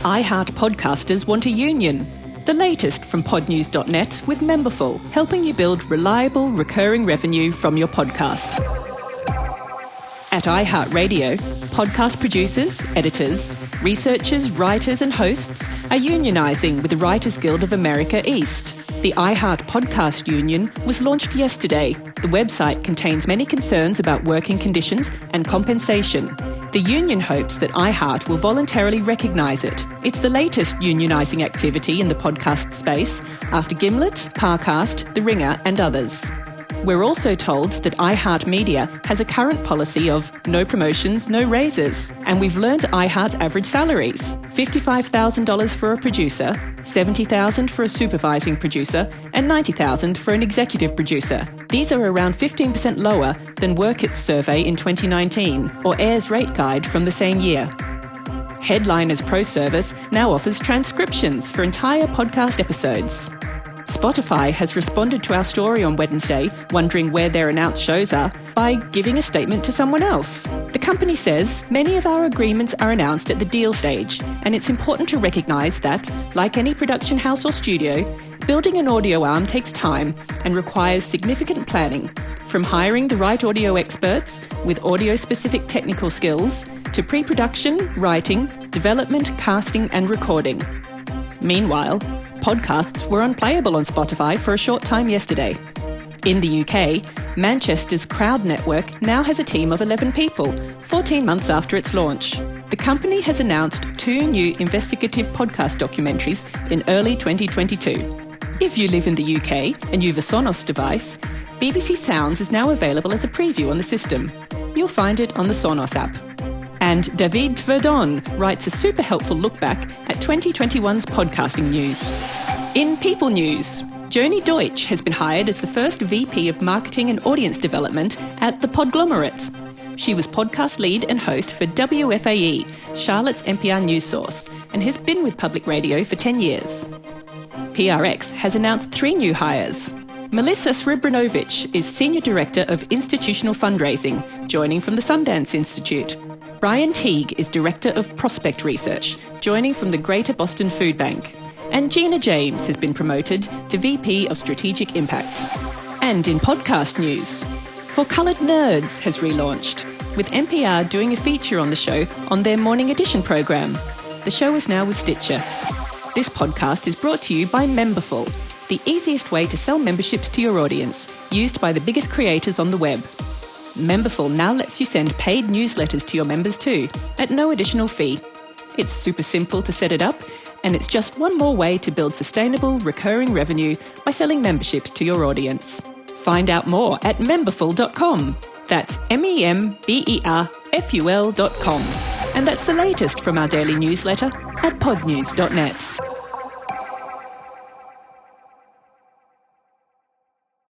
iHeart podcasters want a union. The latest from Podnews.net with Memberful, helping you build reliable, recurring revenue from your podcast. At iHeart Radio, podcast producers, editors, researchers, writers and hosts are unionising with the Writers Guild of America East. The iHeart Podcast Union was launched yesterday. The website contains many concerns about working conditions and compensation. The union hopes that iHeart will voluntarily recognise it. It's the latest unionising activity in the podcast space after Gimlet, Parcast, The Ringer and others. We're also told that iHeart Media has a current policy of no promotions, no raises, and we've learned iHeart's average salaries. $55,000 for a producer, $70,000 for a supervising producer, and $90,000 for an executive producer. These are around 15% lower than Workit's survey in 2019, or AIR's rate guide from the same year. Headliners Pro Service now offers transcriptions for entire podcast episodes. Spotify has responded to our story on Wednesday, wondering where their announced shows are, by giving a statement to someone else. The company says many of our agreements are announced at the deal stage, and it's important to recognise that, like any production house or studio, building an audio arm takes time and requires significant planning, from hiring the right audio experts with audio-specific technical skills to pre-production, writing, development, casting and recording. Meanwhile, podcasts were unplayable on Spotify for a short time yesterday. In the UK, Manchester's Crowd Network now has a team of 11 people, 14 months after its launch. The company has announced 2 new investigative podcast documentaries in early 2022. If you live in the UK and you have a Sonos device, BBC Sounds is now available as a preview on the system. You'll find it on the Sonos app. And David Verdon writes a super helpful look back at 2021's podcasting news. In People News, Joni Deutsch has been hired as the first VP of Marketing and Audience Development at The Podglomerate. She was podcast lead and host for WFAE, Charlotte's NPR news source, and has been with public radio for 10 years. PRX has announced 3 new hires. Melissa Srebrenovic is Senior Director of Institutional Fundraising, joining from the Sundance Institute. Brian Teague is Director of Prospect Research, joining from the Greater Boston Food Bank. And Gina James has been promoted to VP of Strategic Impact. And in podcast news, For Coloured Nerds has relaunched, with NPR doing a feature on the show on their Morning Edition programme. The show is now with Stitcher. This podcast is brought to you by Memberful, the easiest way to sell memberships to your audience, used by the biggest creators on the web. Memberful now lets you send paid newsletters to your members too, at no additional fee. It's super simple to set it up, and it's just one more way to build sustainable, recurring revenue by selling memberships to your audience. Find out more at memberful.com. That's memberful.com. And that's the latest from our daily newsletter at podnews.net.